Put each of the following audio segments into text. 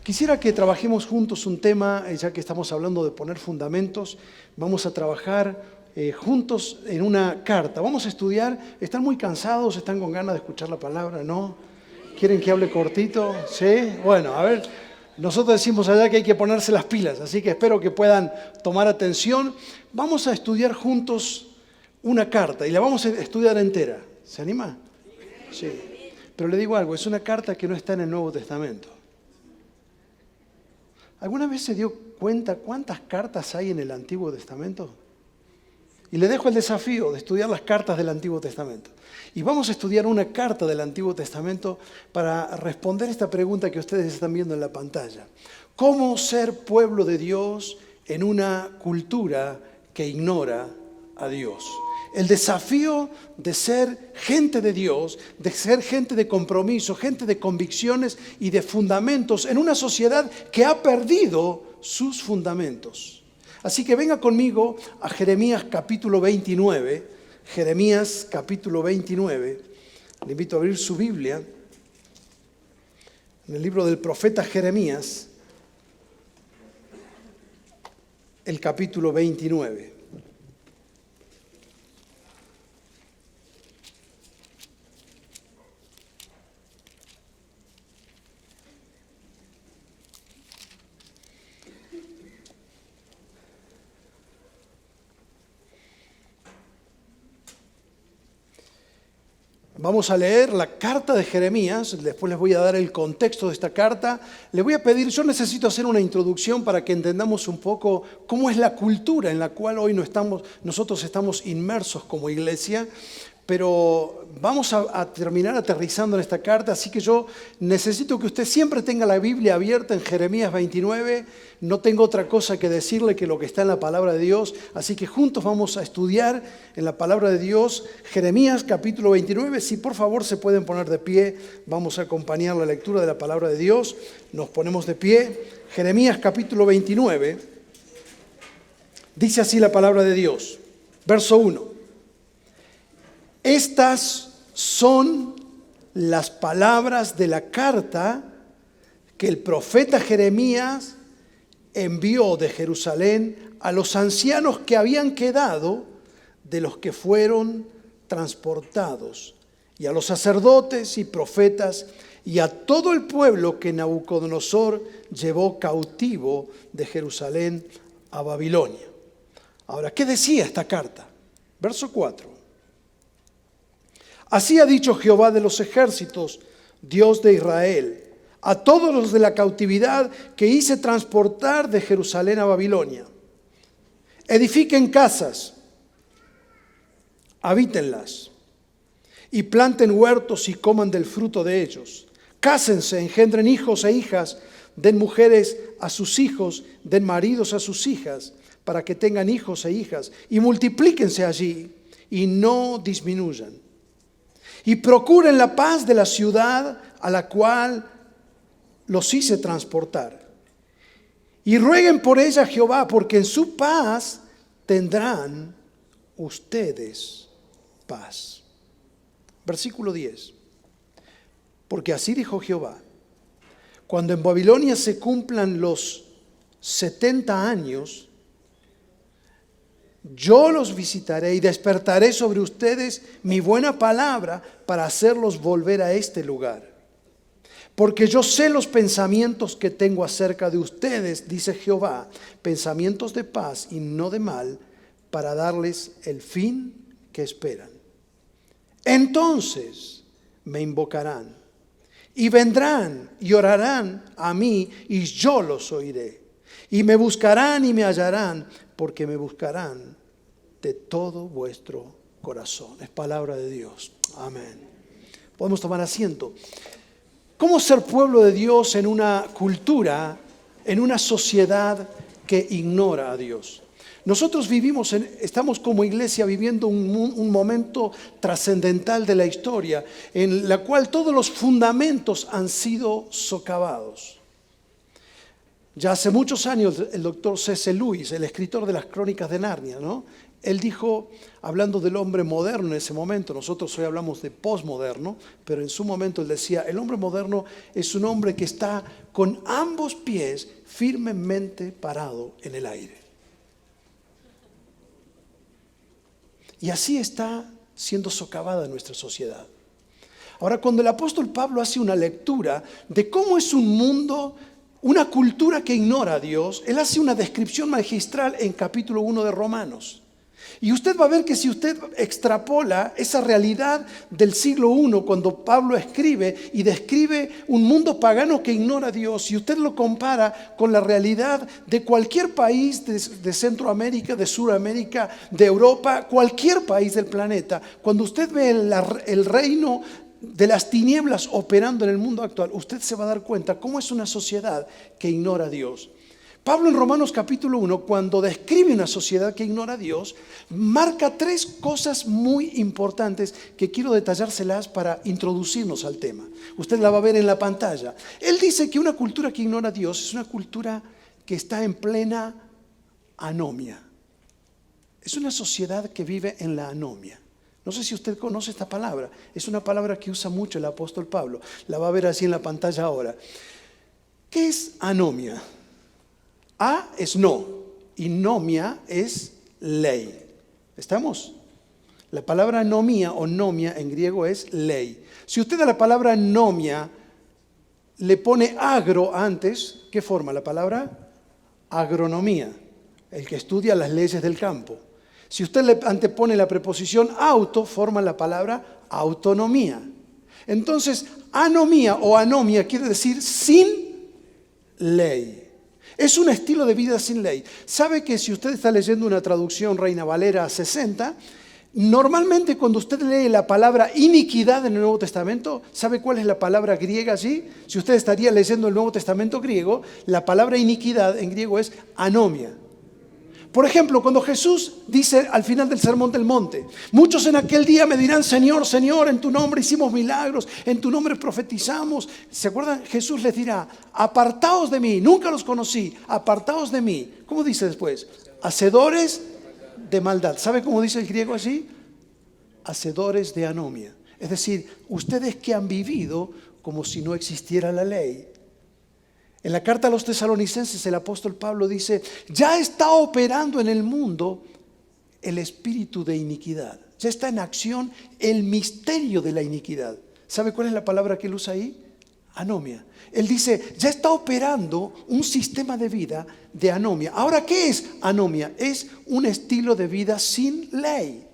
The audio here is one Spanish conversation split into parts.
Quisiera que trabajemos juntos un tema, ya que estamos hablando de poner fundamentos. Vamos a trabajar juntos en una carta. Vamos a estudiar. ¿Están muy cansados? ¿Están con ganas de escuchar la palabra? ¿No? ¿Quieren que hable cortito? ¿Sí? Bueno, a ver. Nosotros decimos allá que hay que ponerse las pilas, así que espero que puedan tomar atención. Vamos a estudiar juntos una carta y la vamos a estudiar entera. ¿Se anima? Sí. Pero le digo algo, es una carta que no está en el Nuevo Testamento. ¿Alguna vez se dio cuenta cuántas cartas hay en el Antiguo Testamento? Y le dejo el desafío de estudiar las cartas del Antiguo Testamento. Y vamos a estudiar una carta del Antiguo Testamento para responder esta pregunta que ustedes están viendo en la pantalla. ¿Cómo ser pueblo de Dios en una cultura que ignora a Dios? El desafío de ser gente de Dios, de ser gente de compromiso, gente de convicciones y de fundamentos en una sociedad que ha perdido sus fundamentos. Así que venga conmigo a Jeremías capítulo 29. Jeremías capítulo 29. Le invito a abrir su Biblia en el libro del profeta Jeremías, el capítulo 29. Vamos a leer la carta de Jeremías, después les voy a dar el contexto de esta carta. Les voy a pedir, yo necesito hacer una introducción para que entendamos un poco cómo es la cultura en la cual hoy nosotros estamos inmersos como iglesia, pero vamos a terminar aterrizando en esta carta, así que yo necesito que usted siempre tenga la Biblia abierta en Jeremías 29. No tengo otra cosa que decirle que lo que está en la palabra de Dios, así que juntos vamos a estudiar en la palabra de Dios Jeremías capítulo 29. Si por favor se pueden poner de pie, vamos a acompañar la lectura de la palabra de Dios. Nos ponemos de pie. Jeremías capítulo 29. Dice así la palabra de Dios. Verso 1. Estas son las palabras de la carta que el profeta Jeremías envió de Jerusalén a los ancianos que habían quedado de los que fueron transportados, y a los sacerdotes y profetas, y a todo el pueblo que Nabucodonosor llevó cautivo de Jerusalén a Babilonia. Ahora, ¿qué decía esta carta? Verso 4. Así ha dicho Jehová de los ejércitos, Dios de Israel, a todos los de la cautividad que hice transportar de Jerusalén a Babilonia. Edifiquen casas, habítenlas, y planten huertos y coman del fruto de ellos. Cásense, engendren hijos e hijas, den mujeres a sus hijos, den maridos a sus hijas, para que tengan hijos e hijas, y multiplíquense allí, y no disminuyan. Y procuren la paz de la ciudad a la cual los hice transportar. Y rueguen por ella a Jehová, porque en su paz tendrán ustedes paz. Versículo 10. Porque así dijo Jehová: cuando en Babilonia se cumplan los 70 años, yo los visitaré y despertaré sobre ustedes mi buena palabra para hacerlos volver a este lugar. Porque yo sé los pensamientos que tengo acerca de ustedes, dice Jehová, pensamientos de paz y no de mal, para darles el fin que esperan. Entonces me invocarán y vendrán y orarán a mí y yo los oiré. Y me buscarán y me hallarán, porque me buscarán de todo vuestro corazón. Es palabra de Dios. Amén. Podemos tomar asiento. ¿Cómo ser pueblo de Dios en una cultura, en una sociedad que ignora a Dios? Nosotros estamos como iglesia viviendo un momento trascendental de la historia, en la cual todos los fundamentos han sido socavados. Ya hace muchos años el doctor C.S. Lewis, el escritor de las Crónicas de Narnia, ¿no? Él dijo, hablando del hombre moderno en ese momento, nosotros hoy hablamos de posmoderno, pero en su momento él decía, el hombre moderno es un hombre que está con ambos pies firmemente parado en el aire. Y así está siendo socavada nuestra sociedad. Ahora, cuando el apóstol Pablo hace una lectura de cómo es un mundo, una cultura que ignora a Dios, él hace una descripción magistral en capítulo 1 de Romanos. Y usted va a ver que si usted extrapola esa realidad del siglo I, cuando Pablo escribe y describe un mundo pagano que ignora a Dios, y usted lo compara con la realidad de cualquier país de Centroamérica, de Sudamérica, de Europa, cualquier país del planeta, cuando usted ve el reino de las tinieblas operando en el mundo actual, usted se va a dar cuenta cómo es una sociedad que ignora a Dios. Pablo en Romanos capítulo 1, cuando describe una sociedad que ignora a Dios, marca tres cosas muy importantes que quiero detallárselas para introducirnos al tema. Usted la va a ver en la pantalla. Él dice que una cultura que ignora a Dios es una cultura que está en plena anomia. Es una sociedad que vive en la anomia. No sé si usted conoce esta palabra. Es una palabra que usa mucho el apóstol Pablo. La va a ver así en la pantalla ahora. ¿Qué es anomia? A es no y nomia es ley. ¿Estamos? La palabra nomia o nomia en griego es ley. Si usted a la palabra nomia le pone agro antes, ¿qué forma la palabra? Agronomía, el que estudia las leyes del campo. Si usted le antepone la preposición auto, forma la palabra autonomía. Entonces, anomía o anomia quiere decir sin ley. Es un estilo de vida sin ley. ¿Sabe que si usted está leyendo una traducción Reina Valera 60, normalmente cuando usted lee la palabra iniquidad en el Nuevo Testamento, ¿sabe cuál es la palabra griega allí? Si usted estaría leyendo el Nuevo Testamento griego, la palabra iniquidad en griego es anomia. Por ejemplo, cuando Jesús dice al final del Sermón del Monte, muchos en aquel día me dirán, Señor, Señor, en tu nombre hicimos milagros, en tu nombre profetizamos. ¿Se acuerdan? Jesús les dirá, apartaos de mí, nunca los conocí, apartaos de mí. ¿Cómo dice después? Hacedores de maldad. ¿Sabe cómo dice el griego así? Hacedores de anomia. Es decir, ustedes que han vivido como si no existiera la ley. En la carta a los tesalonicenses el apóstol Pablo dice, ya está operando en el mundo el espíritu de iniquidad. Ya está en acción el misterio de la iniquidad. ¿Sabe cuál es la palabra que él usa ahí? Anomia. Él dice, ya está operando un sistema de vida de anomia. Ahora, ¿qué es anomia? Es un estilo de vida sin ley.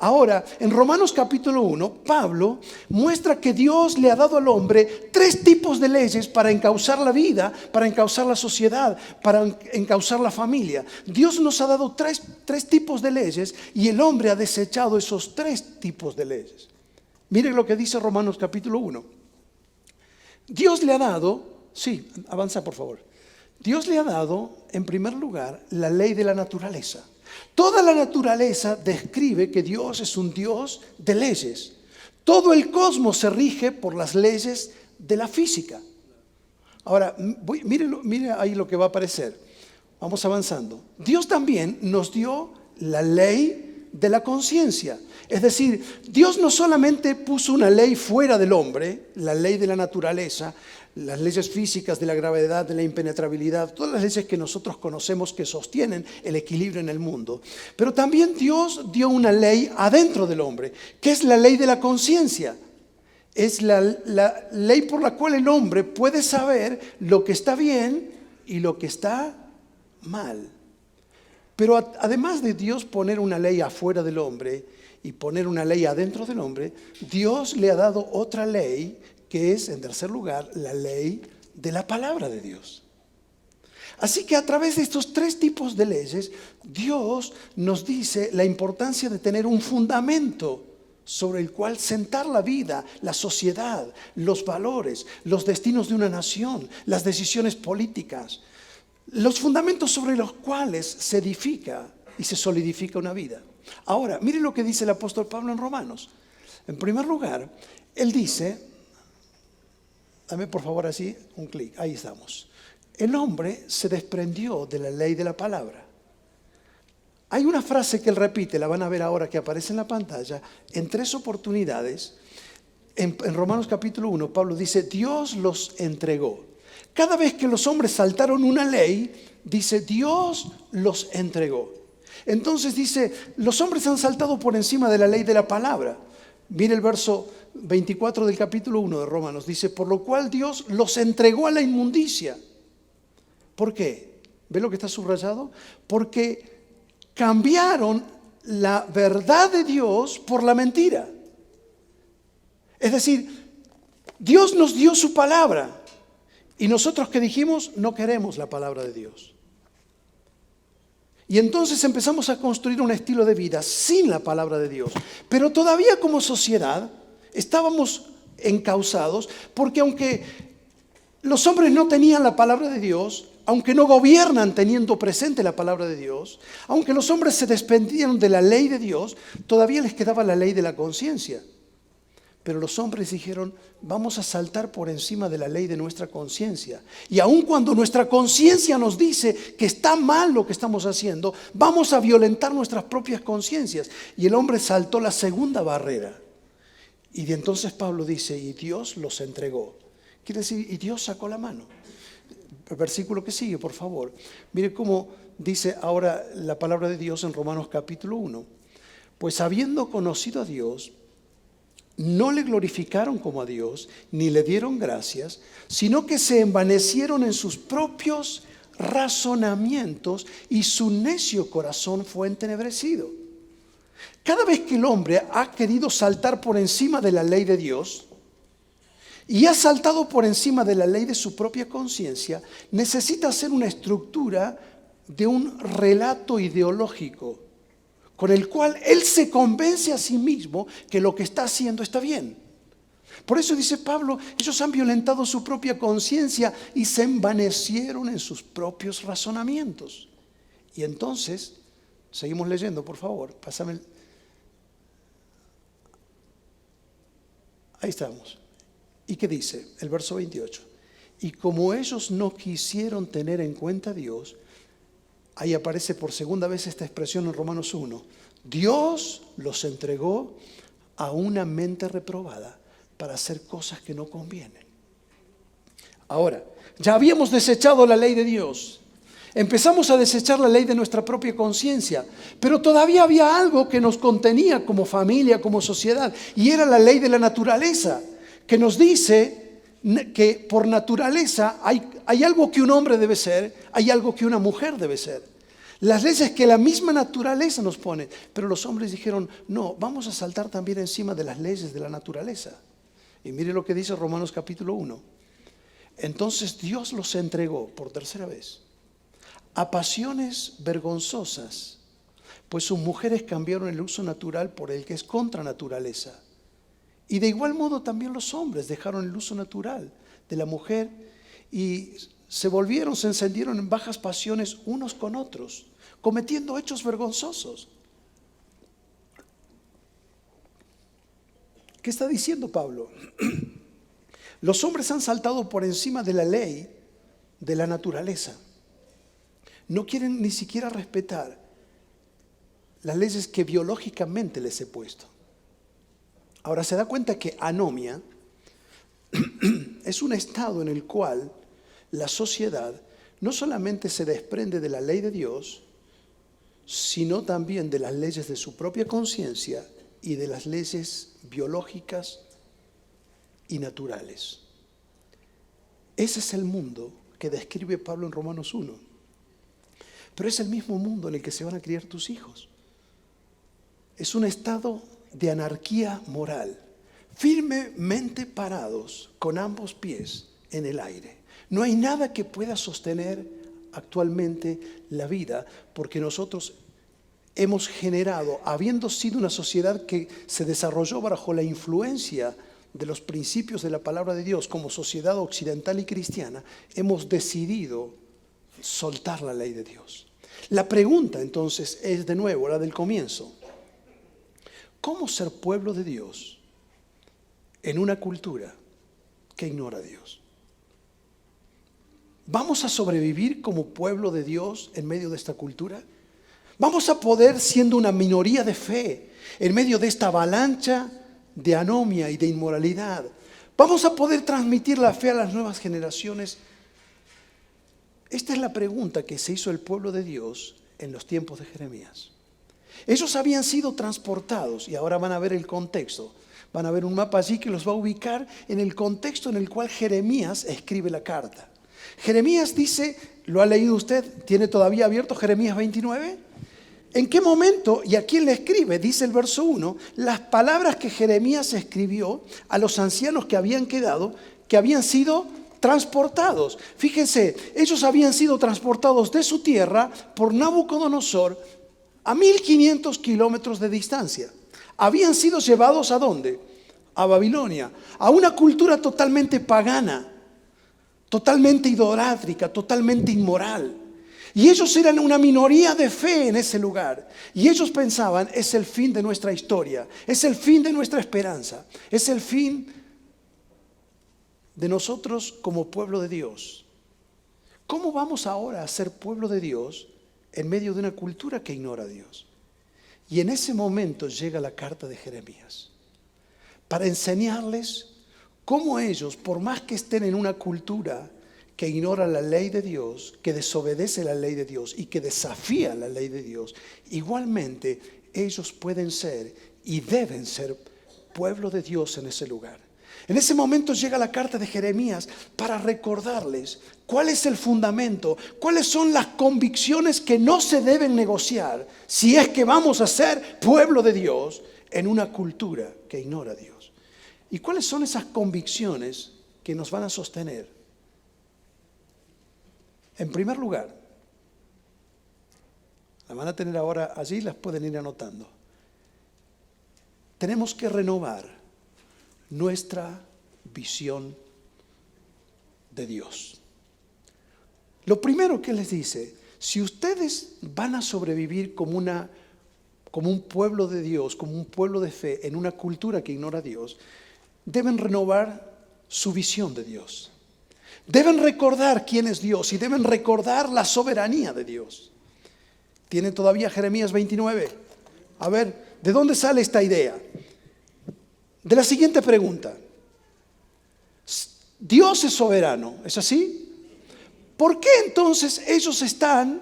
Ahora, en Romanos capítulo 1, Pablo muestra que Dios le ha dado al hombre tres tipos de leyes para encauzar la vida, para encauzar la sociedad, para encauzar la familia. Dios nos ha dado tres tipos de leyes y el hombre ha desechado esos tres tipos de leyes. Miren lo que dice Romanos capítulo 1. Dios le ha dado, sí, avanza por favor. Dios le ha dado, en primer lugar, la ley de la naturaleza. Toda la naturaleza describe que Dios es un Dios de leyes. Todo el cosmos se rige por las leyes de la física. Ahora, mire ahí lo que va a aparecer. Vamos avanzando. Dios también nos dio la ley de la conciencia. Es decir, Dios no solamente puso una ley fuera del hombre, la ley de la naturaleza, las leyes físicas de la gravedad, de la impenetrabilidad, todas las leyes que nosotros conocemos que sostienen el equilibrio en el mundo. Pero también Dios dio una ley adentro del hombre, que es la ley de la conciencia. Es la ley por la cual el hombre puede saber lo que está bien y lo que está mal. Pero además de Dios poner una ley afuera del hombre y poner una ley adentro del hombre, Dios le ha dado otra ley que es, en tercer lugar, la ley de la palabra de Dios. Así que a través de estos tres tipos de leyes, Dios nos dice la importancia de tener un fundamento sobre el cual sentar la vida, la sociedad, los valores, los destinos de una nación, las decisiones políticas, los fundamentos sobre los cuales se edifica y se solidifica una vida. Ahora, mire lo que dice el apóstol Pablo en Romanos. En primer lugar, él dice, dame por favor así un clic, ahí estamos. el hombre se desprendió de la ley de la palabra. Hay una frase que él repite, la van a ver ahora que aparece en la pantalla, en 3 oportunidades. En Romanos capítulo 1, Pablo dice, Dios los entregó. Cada vez que los hombres saltaron una ley, dice, Dios los entregó. Entonces dice, los hombres han saltado por encima de la ley de la palabra. Mire el verso 24 del capítulo 1 de Romanos. Dice, por lo cual Dios los entregó a la inmundicia. ¿Por qué? ¿Ve lo que está subrayado? Porque cambiaron la verdad de Dios por la mentira. Es decir, Dios nos dio su palabra y nosotros que dijimos no queremos la palabra de Dios. Y entonces empezamos a construir un estilo de vida sin la palabra de Dios. Pero todavía como sociedad estábamos encausados porque aunque los hombres no tenían la palabra de Dios, aunque no gobiernan teniendo presente la palabra de Dios, aunque los hombres se desprendieron de la ley de Dios, todavía les quedaba la ley de la conciencia. Pero los hombres dijeron, vamos a saltar por encima de la ley de nuestra conciencia. Y aun cuando nuestra conciencia nos dice que está mal lo que estamos haciendo, vamos a violentar nuestras propias conciencias. Y el hombre saltó la segunda barrera. Y de entonces Pablo dice, y Dios los entregó. Quiere decir, y Dios sacó la mano. El versículo que sigue, por favor. Mire cómo dice ahora la palabra de Dios en Romanos capítulo 1. Pues habiendo conocido a Dios, no le glorificaron como a Dios, ni le dieron gracias, sino que se envanecieron en sus propios razonamientos y su necio corazón fue entenebrecido. Cada vez que el hombre ha querido saltar por encima de la ley de Dios y ha saltado por encima de la ley de su propia conciencia, necesita hacer una estructura de un relato ideológico con el cual él se convence a sí mismo que lo que está haciendo está bien. Por eso dice Pablo, ellos han violentado su propia conciencia y se envanecieron en sus propios razonamientos. Y entonces, seguimos leyendo, por favor, pásame Ahí estamos. ¿Y qué dice? El verso 28. Y como ellos no quisieron tener en cuenta a Dios, ahí aparece por segunda vez esta expresión en Romanos 1. Dios los entregó a una mente reprobada para hacer cosas que no convienen. Ahora, ya habíamos desechado la ley de Dios. Empezamos a desechar la ley de nuestra propia conciencia, pero todavía había algo que nos contenía como familia, como sociedad, y era la ley de la naturaleza, que nos dice que por naturaleza hay algo que un hombre debe ser, hay algo que una mujer debe ser. Las leyes que la misma naturaleza nos pone, pero los hombres dijeron, no, vamos a saltar también encima de las leyes de la naturaleza. Y mire lo que dice Romanos capítulo 1. Entonces Dios los entregó por tercera vez a pasiones vergonzosas, pues sus mujeres cambiaron el uso natural por el que es contra naturaleza. Y de igual modo también los hombres dejaron el uso natural de la mujer y se encendieron en bajas pasiones unos con otros, cometiendo hechos vergonzosos. ¿Qué está diciendo Pablo? Los hombres han saltado por encima de la ley de la naturaleza. No quieren ni siquiera respetar las leyes que biológicamente les he puesto. Ahora se da cuenta que anomia es un estado en el cual la sociedad no solamente se desprende de la ley de Dios, sino también de las leyes de su propia conciencia y de las leyes biológicas y naturales. Ese es el mundo que describe Pablo en Romanos 1. Pero es el mismo mundo en el que se van a criar tus hijos. Es un estado de anarquía moral, firmemente parados con ambos pies en el aire. No hay nada que pueda sostener actualmente la vida, porque nosotros hemos generado, habiendo sido una sociedad que se desarrolló bajo la influencia de los principios de la palabra de Dios como sociedad occidental y cristiana, hemos decidido soltar la ley de Dios. La pregunta entonces es de nuevo la del comienzo. ¿Cómo ser pueblo de Dios en una cultura que ignora a Dios? ¿Vamos a sobrevivir como pueblo de Dios en medio de esta cultura? ¿Vamos a poder, siendo una minoría de fe, en medio de esta avalancha de anomia y de inmoralidad, vamos a poder transmitir la fe a las nuevas generaciones? Esta es la pregunta que se hizo el pueblo de Dios en los tiempos de Jeremías. Ellos habían sido transportados, y ahora van a ver el contexto. Van a ver un mapa allí que los va a ubicar en el contexto en el cual Jeremías escribe la carta. Jeremías dice, ¿lo ha leído usted? ¿Tiene todavía abierto Jeremías 29? ¿En qué momento y a quién le escribe? Dice el verso 1, las palabras que Jeremías escribió a los ancianos que habían quedado, que habían sido transportados. Fíjense, ellos habían sido transportados de su tierra por Nabucodonosor a 1500 kilómetros de distancia. Habían sido llevados ¿a dónde? A Babilonia, a una cultura totalmente pagana, totalmente idolátrica, totalmente inmoral. Y ellos eran una minoría de fe en ese lugar. Y ellos pensaban, es el fin de nuestra historia, es el fin de nuestra esperanza, es el fin de nosotros como pueblo de Dios. ¿Cómo vamos ahora a ser pueblo de Dios en medio de una cultura que ignora a Dios? Y en ese momento llega la carta de Jeremías para enseñarles cómo ellos, por más que estén en una cultura que ignora la ley de Dios, que desobedece la ley de Dios y que desafía la ley de Dios, igualmente ellos pueden ser y deben ser pueblo de Dios en ese lugar. En ese momento llega la carta de Jeremías para recordarles cuál es el fundamento, cuáles son las convicciones que no se deben negociar si es que vamos a ser pueblo de Dios en una cultura que ignora a Dios. ¿Y cuáles son esas convicciones que nos van a sostener? En primer lugar, la van a tener ahora allí, las pueden ir anotando. Tenemos que renovar nuestra visión de Dios. Lo primero que les dice, si ustedes van a sobrevivir como un pueblo de Dios, como un pueblo de fe, en una cultura que ignora a Dios, deben renovar su visión de Dios. Deben recordar quién es Dios y deben recordar la soberanía de Dios. ¿Tienen todavía Jeremías 29? A ver, ¿de dónde sale esta idea? De la siguiente pregunta. Dios es soberano, ¿es así? ¿Por qué entonces ellos están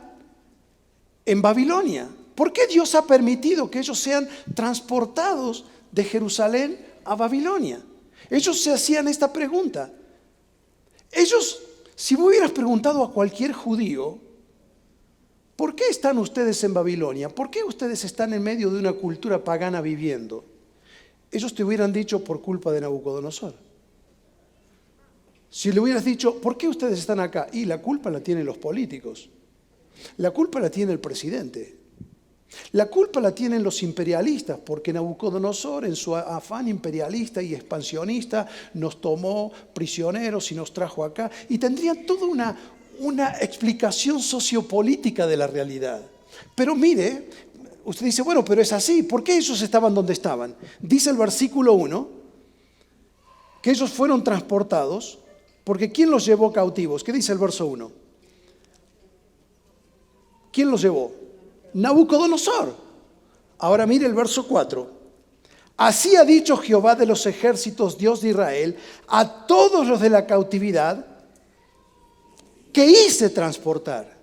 en Babilonia? ¿Por qué Dios ha permitido que ellos sean transportados de Jerusalén a Babilonia? Ellos se hacían esta pregunta. Ellos, si me hubieras preguntado a cualquier judío, ¿por qué están ustedes en Babilonia? ¿Por qué ustedes están en medio de una cultura pagana viviendo? Ellos te hubieran dicho por culpa de Nabucodonosor. Si le hubieras dicho, ¿por qué ustedes están acá? Y la culpa la tienen los políticos. La culpa la tiene el presidente. La culpa la tienen los imperialistas, porque Nabucodonosor en su afán imperialista y expansionista nos tomó prisioneros y nos trajo acá. Y tendrían toda una explicación sociopolítica de la realidad. Pero mire, usted dice, bueno, pero es así. ¿Por qué ellos estaban donde estaban? Dice el versículo 1 que ellos fueron transportados porque ¿quién los llevó cautivos? ¿Qué dice el verso 1? ¿Quién los llevó? Nabucodonosor. Ahora mire el verso 4. Así ha dicho Jehová de los ejércitos, Dios de Israel, a todos los de la cautividad que hice transportar.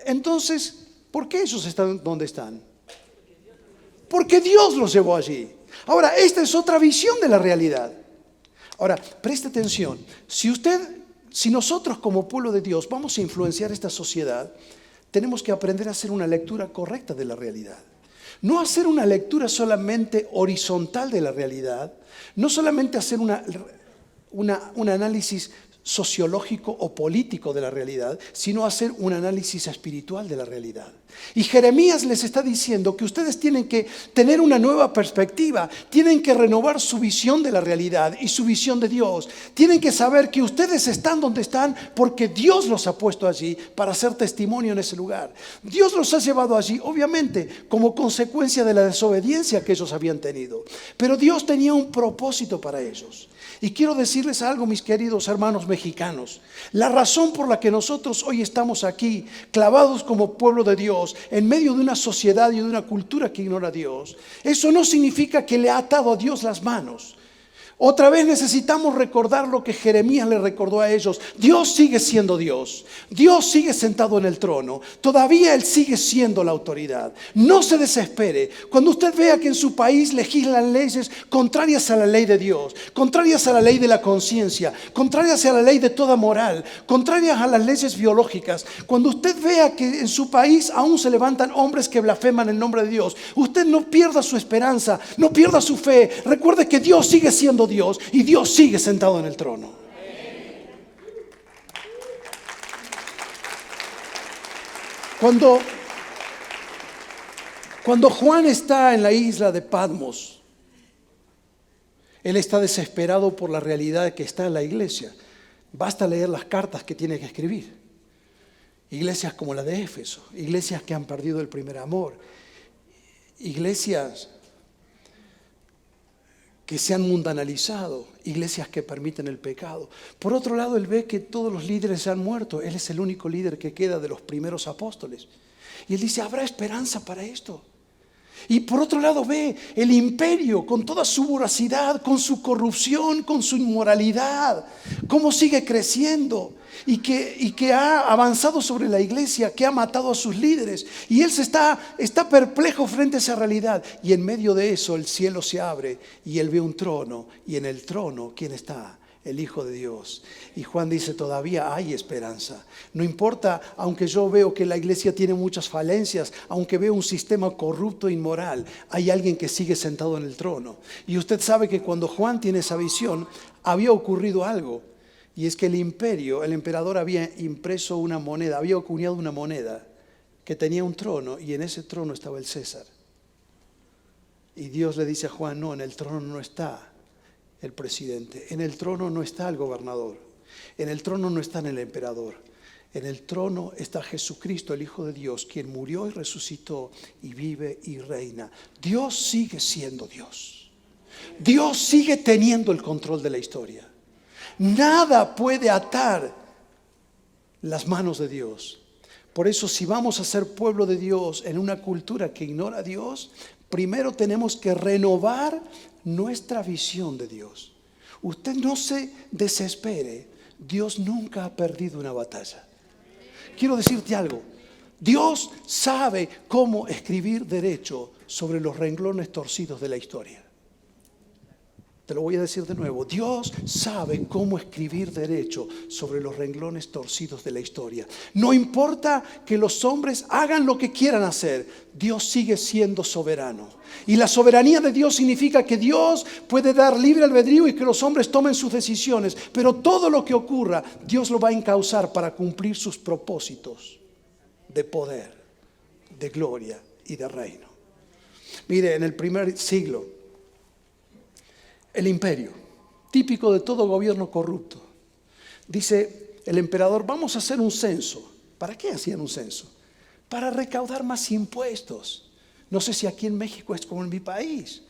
Entonces, ¿por qué ellos están donde están? Porque Dios los llevó allí. Ahora, esta es otra visión de la realidad. Ahora, preste atención. Si nosotros como pueblo de Dios vamos a influenciar esta sociedad, tenemos que aprender a hacer una lectura correcta de la realidad. No hacer una lectura solamente horizontal de la realidad, no solamente hacer un análisis sociológico o político de la realidad, sino hacer un análisis espiritual de la realidad. Y Jeremías les está diciendo que ustedes tienen que tener una nueva perspectiva, tienen que renovar su visión de la realidad y su visión de Dios. Tienen que saber que ustedes están donde están porque Dios los ha puesto allí para hacer testimonio en ese lugar. Dios los ha llevado allí, obviamente, como consecuencia de la desobediencia que ellos habían tenido. Pero Dios tenía un propósito para ellos. Y quiero decirles algo, mis queridos hermanos mexicanos. La razón por la que nosotros hoy estamos aquí, clavados como pueblo de Dios, en medio de una sociedad y de una cultura que ignora a Dios, eso no significa que le ha atado a Dios las manos. Otra vez necesitamos recordar lo que Jeremías le recordó a ellos. Dios sigue siendo Dios. Dios sigue sentado en el trono. Todavía Él sigue siendo la autoridad. No se desespere. Cuando usted vea que en su país legislan leyes contrarias a la ley de Dios, contrarias a la ley de la conciencia, contrarias a la ley de toda moral, contrarias a las leyes biológicas, cuando usted vea que en su país aún se levantan hombres que blasfeman el nombre de Dios, usted no pierda su esperanza, no pierda su fe. Recuerde que Dios sigue siendo Dios y Dios sigue sentado en el trono. Cuando Juan está en la isla de Patmos, él está desesperado por la realidad que está en la iglesia. Basta leer las cartas que tiene que escribir. Iglesias como la de Éfeso, iglesias que han perdido el primer amor, iglesias que se han mundanalizado, iglesias que permiten el pecado. Por otro lado, él ve que todos los líderes se han muerto. Él es el único líder que queda de los primeros apóstoles. Y él dice, ¿habrá esperanza para esto? Y por otro lado ve el imperio con toda su voracidad, con su corrupción, con su inmoralidad, cómo sigue creciendo y que ha avanzado sobre la iglesia, que ha matado a sus líderes. Y él está perplejo frente a esa realidad. Y en medio de eso el cielo se abre y él ve un trono. Y en el trono, ¿quién está? El Hijo de Dios. Y Juan dice, todavía hay esperanza. No importa, aunque yo veo que la iglesia tiene muchas falencias, aunque veo un sistema corrupto e inmoral, hay alguien que sigue sentado en el trono. Y usted sabe que cuando Juan tiene esa visión, había ocurrido algo. Y es que el emperador había impreso una moneda, había acuñado una moneda que tenía un trono y en ese trono estaba el César. Y Dios le dice a Juan, no, en el trono no está el presidente, en el trono no está el gobernador, en el trono no está el emperador, en el trono está Jesucristo, el Hijo de Dios, quien murió y resucitó y vive y reina. Dios sigue siendo Dios. Dios sigue teniendo el control de la historia. Nada puede atar las manos de Dios. Por eso, si vamos a ser pueblo de Dios en una cultura que ignora a Dios, primero tenemos que renovar nuestra visión de Dios. Usted no se desespere. Dios nunca ha perdido una batalla. Quiero decirte algo. Dios sabe cómo escribir derecho sobre los renglones torcidos de la historia. Te lo voy a decir de nuevo. Dios sabe cómo escribir derecho sobre los renglones torcidos de la historia. No importa que los hombres hagan lo que quieran hacer, Dios sigue siendo soberano. Y la soberanía de Dios significa que Dios puede dar libre albedrío y que los hombres tomen sus decisiones. Pero todo lo que ocurra, Dios lo va a encauzar para cumplir sus propósitos de poder, de gloria y de reino. Mire, en el primer siglo, el imperio, típico de todo gobierno corrupto. Dice el emperador, vamos a hacer un censo. ¿Para qué hacían un censo? Para recaudar más impuestos. No sé si aquí en México es como en mi país,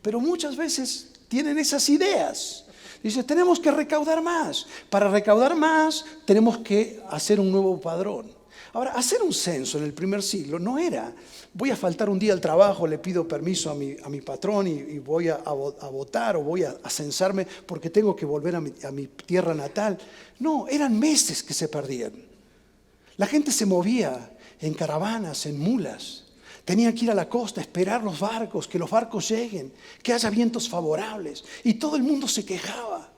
pero muchas veces tienen esas ideas. Dice, tenemos que recaudar más. Para recaudar más, tenemos que hacer un nuevo padrón. Ahora, hacer un censo en el primer siglo no era, voy a faltar un día al trabajo, le pido permiso a mi patrón y voy a votar o voy a censarme porque tengo que volver a mi tierra natal. No, eran meses que se perdían. La gente se movía en caravanas, en mulas. Tenían que ir a la costa, esperar los barcos, que los barcos lleguen, que haya vientos favorables. Y todo el mundo se quejaba.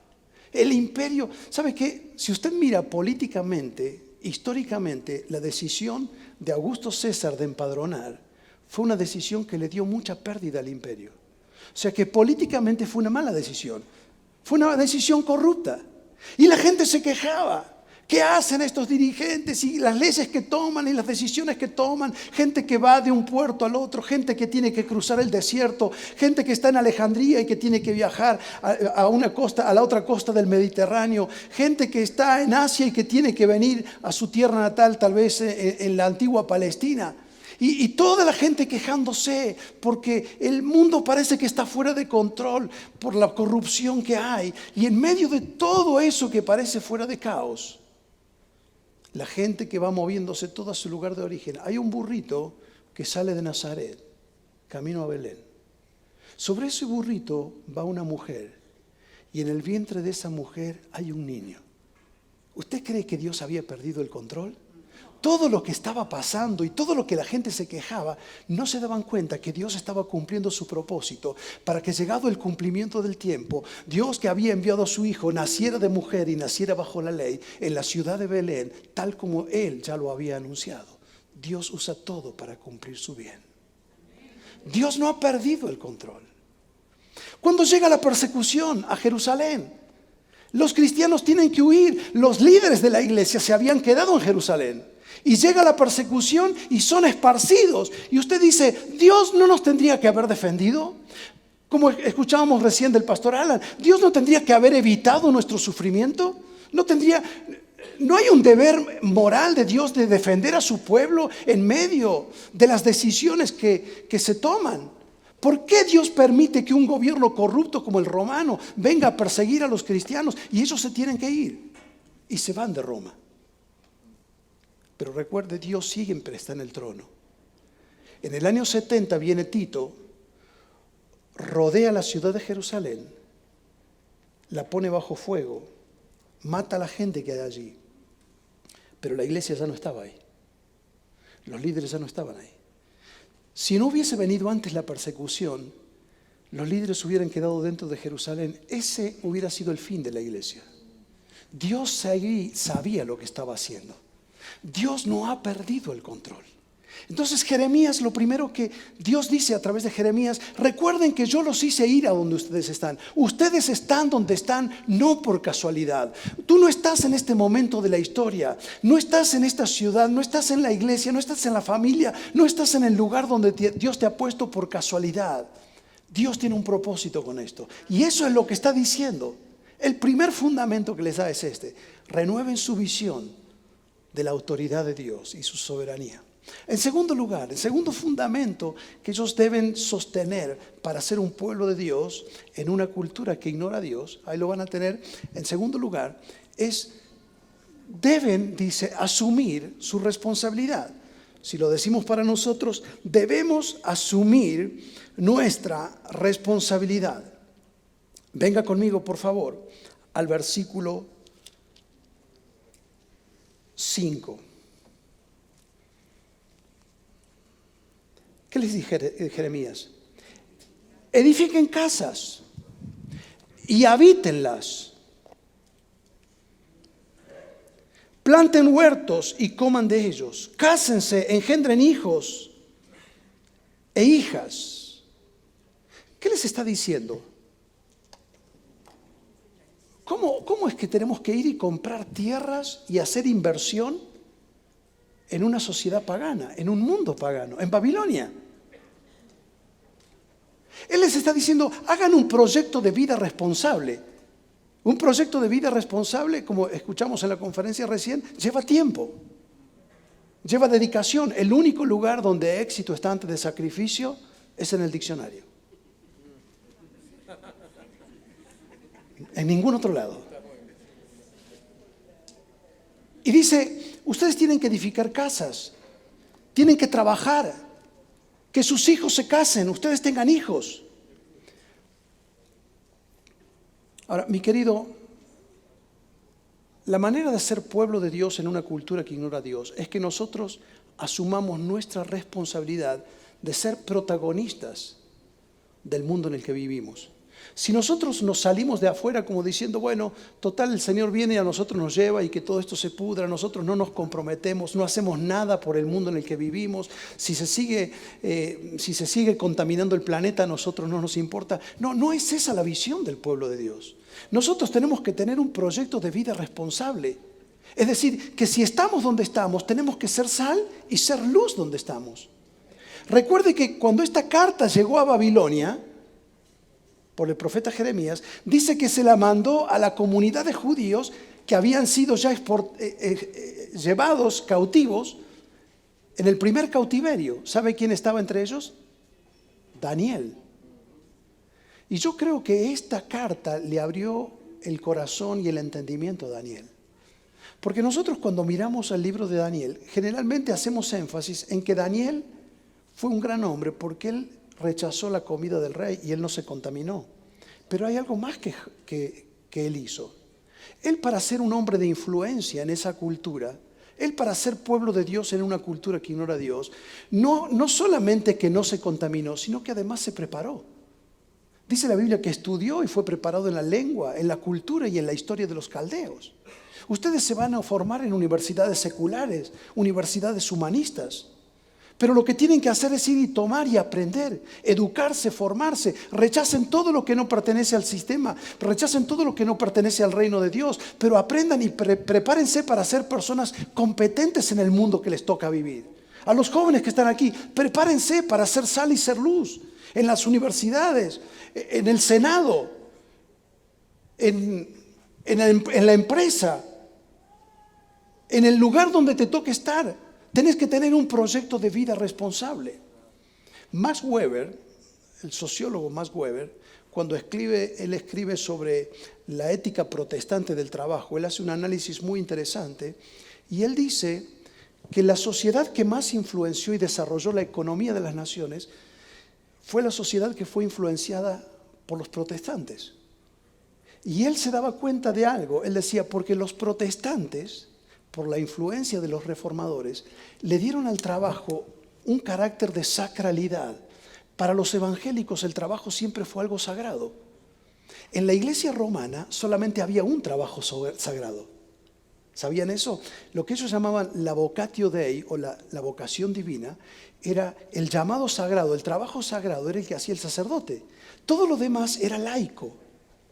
El imperio, ¿sabe qué? Si usted mira políticamente, históricamente, la decisión de Augusto César de empadronar fue una decisión que le dio mucha pérdida al imperio. O sea que políticamente fue una mala decisión. Fue una decisión corrupta. Y la gente se quejaba. ¿Qué hacen estos dirigentes y las leyes que toman y las decisiones que toman? Gente que va de un puerto al otro, gente que tiene que cruzar el desierto, gente que está en Alejandría y que tiene que viajar a una costa, a la otra costa del Mediterráneo, gente que está en Asia y que tiene que venir a su tierra natal, tal vez en la antigua Palestina. Y toda la gente quejándose porque el mundo parece que está fuera de control por la corrupción que hay. Y en medio de todo eso que parece fuera de caos, la gente que va moviéndose todo a su lugar de origen. Hay un burrito que sale de Nazaret, camino a Belén. Sobre ese burrito va una mujer y en el vientre de esa mujer hay un niño. ¿Usted cree que Dios había perdido el control? Todo lo que estaba pasando y todo lo que la gente se quejaba, no se daban cuenta que Dios estaba cumpliendo su propósito para que, llegado el cumplimiento del tiempo, Dios, que había enviado a su Hijo, naciera de mujer y naciera bajo la ley en la ciudad de Belén, tal como Él ya lo había anunciado. Dios usa todo para cumplir su bien. Dios no ha perdido el control. Cuando llega la persecución a Jerusalén, los cristianos tienen que huir. Los líderes de la iglesia se habían quedado en Jerusalén. Y llega la persecución y son esparcidos. Y usted dice, ¿Dios no nos tendría que haber defendido? Como escuchábamos recién del pastor Alan, ¿Dios no tendría que haber evitado nuestro sufrimiento? ¿No hay un deber moral de Dios de defender a su pueblo en medio de las decisiones que se toman? ¿Por qué Dios permite que un gobierno corrupto como el romano venga a perseguir a los cristianos y ellos se tienen que ir y se van de Roma? Pero recuerde, Dios siempre está en el trono. En el año 70 viene Tito, rodea la ciudad de Jerusalén, la pone bajo fuego, mata a la gente que hay allí. Pero la iglesia ya no estaba ahí. Los líderes ya no estaban ahí. Si no hubiese venido antes la persecución, los líderes hubieran quedado dentro de Jerusalén. Ese hubiera sido el fin de la iglesia. Dios sabía lo que estaba haciendo. Dios no ha perdido el control. Entonces Jeremías, lo primero que Dios dice a través de Jeremías: recuerden que yo los hice ir a donde ustedes están. Ustedes están donde están no por casualidad. Tú no estás en este momento de la historia, no estás en esta ciudad, no estás en la iglesia, no estás en la familia, no estás en el lugar donde Dios te ha puesto por casualidad. Dios tiene un propósito con esto. Y eso es lo que está diciendo. El primer fundamento que les da es este: renueven su visión de la autoridad de Dios y su soberanía. En segundo lugar, el segundo fundamento que ellos deben sostener para ser un pueblo de Dios en una cultura que ignora a Dios, ahí lo van a tener, en segundo lugar, deben, dice, asumir su responsabilidad. Si lo decimos para nosotros, debemos asumir nuestra responsabilidad. Venga conmigo, por favor, al versículo 5. ¿Qué les dije Jeremías? Edifiquen casas y habítenlas. Planten huertos y coman de ellos. Cásense, engendren hijos e hijas. ¿Qué les está diciendo? ¿Cómo es que tenemos que ir y comprar tierras y hacer inversión en una sociedad pagana, en un mundo pagano, en Babilonia? Él les está diciendo, hagan un proyecto de vida responsable. Un proyecto de vida responsable, como escuchamos en la conferencia recién, lleva tiempo, lleva dedicación. El único lugar donde éxito está antes de sacrificio es en el diccionario. En ningún otro lado. Y dice, ustedes tienen que edificar casas, tienen que trabajar, que sus hijos se casen, ustedes tengan hijos. Ahora, mi querido, la manera de ser pueblo de Dios en una cultura que ignora a Dios es que nosotros asumamos nuestra responsabilidad de ser protagonistas del mundo en el que vivimos. Si nosotros nos salimos de afuera como diciendo, bueno, total, el Señor viene y a nosotros nos lleva y que todo esto se pudra, nosotros no nos comprometemos, no hacemos nada por el mundo en el que vivimos, si se sigue contaminando el planeta, a nosotros no nos importa. No es esa la visión del pueblo de Dios. Nosotros tenemos que tener un proyecto de vida responsable. Es decir, que si estamos donde estamos, tenemos que ser sal y ser luz donde estamos. Recuerde que cuando esta carta llegó a Babilonia, por el profeta Jeremías, dice que se la mandó a la comunidad de judíos que habían sido ya llevados cautivos En el primer cautiverio, ¿sabe quién estaba entre ellos? Daniel. Y yo creo que esta carta le abrió el corazón y el entendimiento a Daniel. Porque nosotros cuando miramos el libro de Daniel, generalmente hacemos énfasis en que Daniel fue un gran hombre porque él rechazó la comida del rey y él no se contaminó. Pero hay algo más que él hizo. Él, para ser un hombre de influencia en esa cultura, él, para ser pueblo de Dios en una cultura que ignora a Dios, no solamente que no se contaminó, sino que además se preparó. Dice la Biblia que estudió y fue preparado en la lengua, en la cultura y en la historia de los caldeos. Ustedes se van a formar en universidades seculares, universidades humanistas. Pero lo que tienen que hacer es ir y tomar y aprender, educarse, formarse. Rechacen todo lo que no pertenece al sistema, rechacen todo lo que no pertenece al reino de Dios, pero aprendan y prepárense para ser personas competentes en el mundo que les toca vivir. A los jóvenes que están aquí, prepárense para ser sal y ser luz en las universidades, en el Senado, en la empresa, en el lugar donde te toque estar. Tienes que tener un proyecto de vida responsable. Max Weber, el sociólogo Max Weber, cuando él escribe sobre la ética protestante del trabajo, él hace un análisis muy interesante y él dice que la sociedad que más influenció y desarrolló la economía de las naciones fue la sociedad que fue influenciada por los protestantes. Y él se daba cuenta de algo. Él decía, porque los protestantes, por la influencia de los reformadores, le dieron al trabajo un carácter de sacralidad. Para los evangélicos el trabajo siempre fue algo sagrado. En la iglesia romana solamente había un trabajo sagrado. ¿Sabían eso? Lo que ellos llamaban la vocatio Dei o la vocación divina era el llamado sagrado, el trabajo sagrado era el que hacía el sacerdote. Todo lo demás era laico.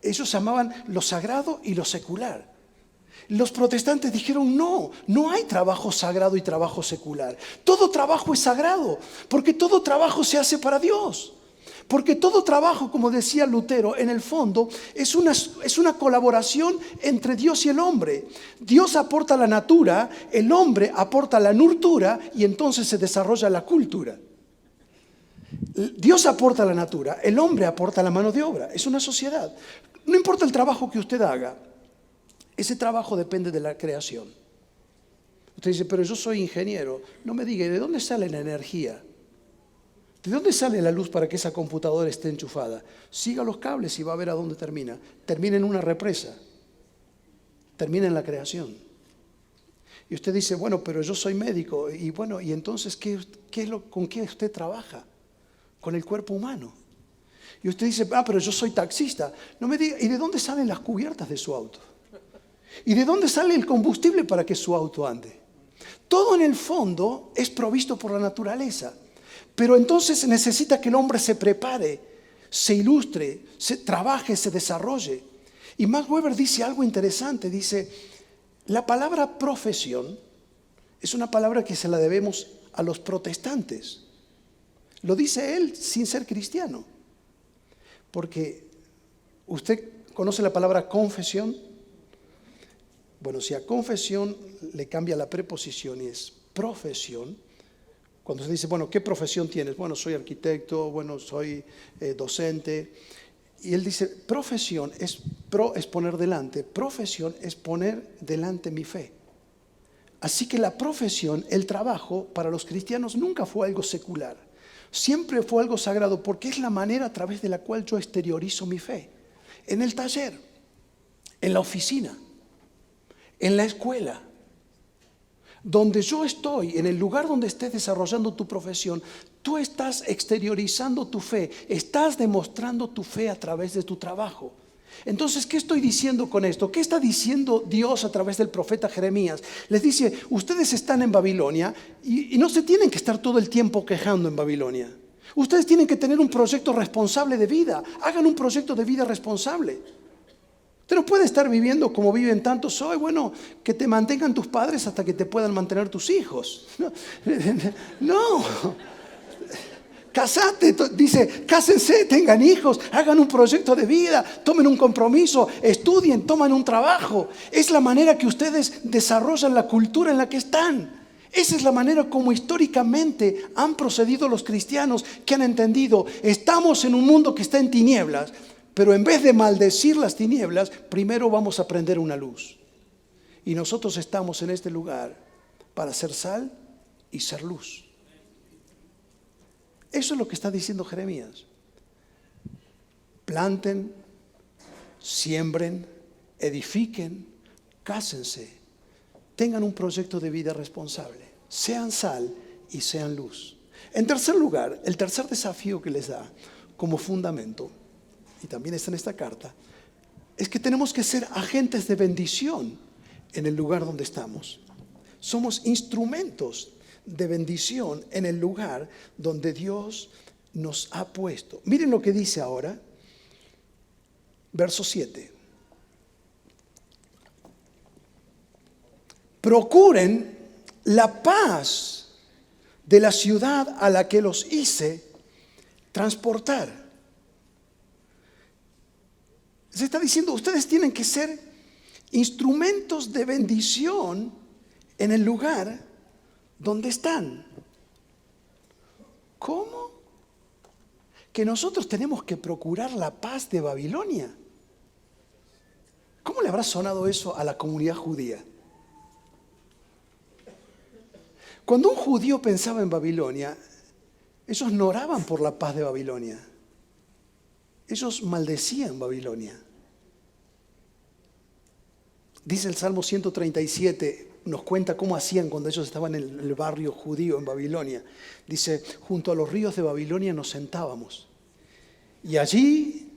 Ellos llamaban lo sagrado y lo secular. Los protestantes dijeron, no hay trabajo sagrado y trabajo secular. Todo trabajo es sagrado, porque todo trabajo se hace para Dios. Porque todo trabajo, como decía Lutero, en el fondo es una colaboración entre Dios y el hombre. Dios aporta la natura, el hombre aporta la nurtura y entonces se desarrolla la cultura. Dios aporta la natura, el hombre aporta la mano de obra. Es una sociedad. No importa el trabajo que usted haga. Ese trabajo depende de la creación. Usted dice, pero yo soy ingeniero. No me diga, ¿de dónde sale la energía? ¿De dónde sale la luz para que esa computadora esté enchufada? Siga los cables y va a ver a dónde termina. Termina en una represa. Termina en la creación. Y usted dice, bueno, pero yo soy médico. Y bueno, ¿y entonces con qué usted trabaja? Con el cuerpo humano. Y usted dice, pero yo soy taxista. No me diga, ¿y de dónde salen las cubiertas de su auto? ¿Y de dónde sale el combustible para que su auto ande? Todo en el fondo es provisto por la naturaleza. Pero entonces necesita que el hombre se prepare, se ilustre, se trabaje, se desarrolle. Y Max Weber dice algo interesante. Dice, la palabra profesión es una palabra que se la debemos a los protestantes. Lo dice él sin ser cristiano. Porque usted conoce la palabra confesión. Bueno, si a confesión le cambia la preposición y es profesión, cuando se dice, bueno, ¿qué profesión tienes? Bueno, soy arquitecto, bueno, soy docente. Y él dice, profesión es poner delante, profesión es poner delante mi fe. Así que la profesión, el trabajo, para los cristianos nunca fue algo secular. Siempre fue algo sagrado porque es la manera a través de la cual yo exteriorizo mi fe. En el taller, en la oficina, en la escuela, donde yo estoy, en el lugar donde estés desarrollando tu profesión, tú estás exteriorizando tu fe, estás demostrando tu fe a través de tu trabajo. Entonces, ¿qué estoy diciendo con esto? ¿Qué está diciendo Dios a través del profeta Jeremías? Les dice, ustedes están en Babilonia y no se tienen que estar todo el tiempo quejando en Babilonia. Ustedes tienen que tener un proyecto responsable de vida. Hagan un proyecto de vida responsable. Usted no puede estar viviendo como viven tantos hoy. Bueno, que te mantengan tus padres hasta que te puedan mantener tus hijos. No. Casate, dice, cásense, tengan hijos, hagan un proyecto de vida, tomen un compromiso, estudien, tomen un trabajo. Es la manera que ustedes desarrollan la cultura en la que están. Esa es la manera como históricamente han procedido los cristianos que han entendido, estamos en un mundo que está en tinieblas, pero en vez de maldecir las tinieblas, primero vamos a prender una luz. Y nosotros estamos en este lugar para ser sal y ser luz. Eso es lo que está diciendo Jeremías. Planten, siembren, edifiquen, cásense, tengan un proyecto de vida responsable, sean sal y sean luz. En tercer lugar, el tercer desafío que les da como fundamento, y también está en esta carta, es que tenemos que ser agentes de bendición en el lugar donde estamos. Somos instrumentos de bendición en el lugar donde Dios nos ha puesto. Miren lo que dice ahora, verso 7. Procuren la paz de la ciudad a la que los hice transportar. Se está diciendo, ustedes tienen que ser instrumentos de bendición en el lugar donde están. ¿Cómo? Que nosotros tenemos que procurar la paz de Babilonia. ¿Cómo le habrá sonado eso a la comunidad judía? Cuando un judío pensaba en Babilonia, ellos no oraban por la paz de Babilonia. Ellos maldecían Babilonia. Dice el Salmo 137, nos cuenta cómo hacían cuando ellos estaban en el barrio judío en Babilonia. Dice, junto a los ríos de Babilonia nos sentábamos. Y allí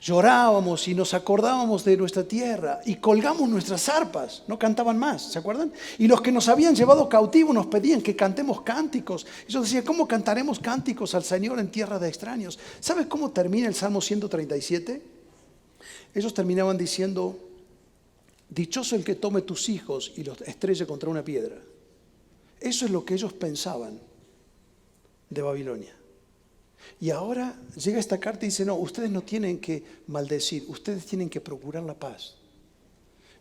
llorábamos y nos acordábamos de nuestra tierra y colgamos nuestras arpas, no cantaban más, ¿se acuerdan? Y los que nos habían llevado cautivos nos pedían que cantemos cánticos. Ellos decían, ¿cómo cantaremos cánticos al Señor en tierra de extraños? ¿Sabes cómo termina el Salmo 137? Ellos terminaban diciendo, dichoso el que tome tus hijos y los estrelle contra una piedra. Eso es lo que ellos pensaban de Babilonia. Y ahora llega esta carta y dice, no, ustedes no tienen que maldecir, ustedes tienen que procurar la paz.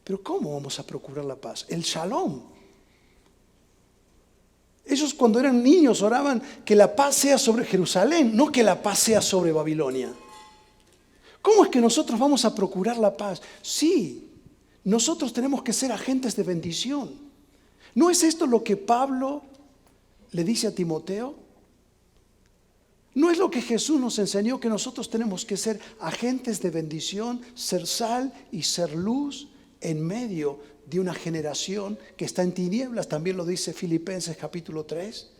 Pero ¿cómo vamos a procurar la paz? El shalom. Ellos cuando eran niños oraban que la paz sea sobre Jerusalén, no que la paz sea sobre Babilonia. ¿Cómo es que nosotros vamos a procurar la paz? Sí, nosotros tenemos que ser agentes de bendición. ¿No es esto lo que Pablo le dice a Timoteo? ¿No es lo que Jesús nos enseñó, que nosotros tenemos que ser agentes de bendición, ser sal y ser luz en medio de una generación que está en tinieblas? También lo dice Filipenses capítulo 3.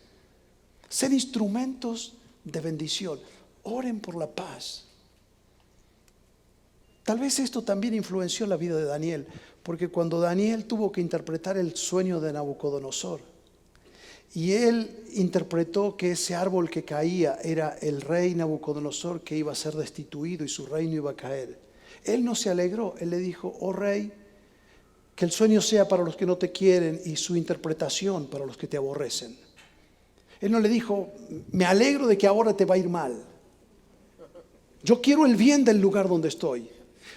Ser instrumentos de bendición. Oren por la paz. Tal vez esto también influenció la vida de Daniel, porque cuando Daniel tuvo que interpretar el sueño de Nabucodonosor, y él interpretó que ese árbol que caía era el rey Nabucodonosor que iba a ser destituido y su reino iba a caer. Él no se alegró, él le dijo, oh rey, que el sueño sea para los que no te quieren y su interpretación para los que te aborrecen. Él no le dijo, me alegro de que ahora te va a ir mal. Yo quiero el bien del lugar donde estoy.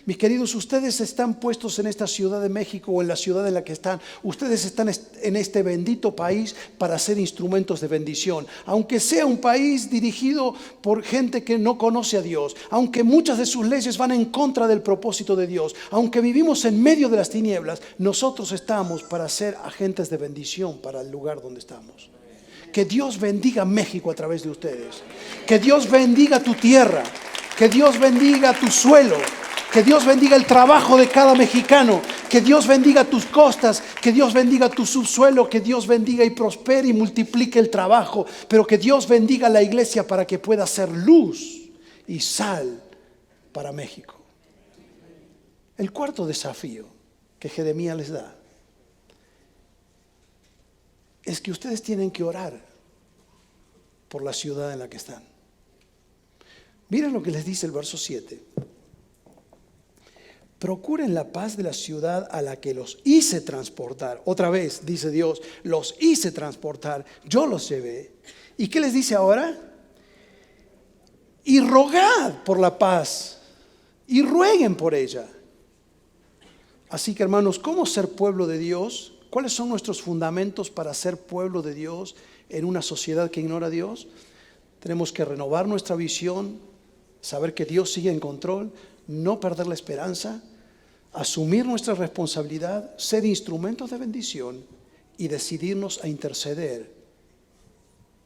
Mis queridos, ustedes están puestos en esta Ciudad de México o en la ciudad en la que están. Ustedes están en este bendito país para ser instrumentos de bendición. Aunque sea un país dirigido por gente que no conoce a Dios, aunque muchas de sus leyes van en contra del propósito de Dios, aunque vivimos en medio de las tinieblas, nosotros estamos para ser agentes de bendición para el lugar donde estamos. Que Dios bendiga México a través de ustedes. Que Dios bendiga tu tierra. Que Dios bendiga tu suelo. Que Dios bendiga el trabajo de cada mexicano. Que Dios bendiga tus costas. Que Dios bendiga tu subsuelo. Que Dios bendiga y prospere y multiplique el trabajo. Pero que Dios bendiga la iglesia para que pueda ser luz y sal para México. El cuarto desafío que Jeremías les da es que ustedes tienen que orar por la ciudad en la que están. Miren lo que les dice el verso 7. Procuren la paz de la ciudad a la que los hice transportar. Otra vez, dice Dios, los hice transportar, yo los llevé. ¿Y qué les dice ahora? Y rogad por la paz, y rueguen por ella. Así que hermanos, ¿cómo ser pueblo de Dios? ¿Cuáles son nuestros fundamentos para ser pueblo de Dios en una sociedad que ignora a Dios? Tenemos que renovar nuestra visión, saber que Dios sigue en control, no perder la esperanza, asumir nuestra responsabilidad, ser instrumentos de bendición y decidirnos a interceder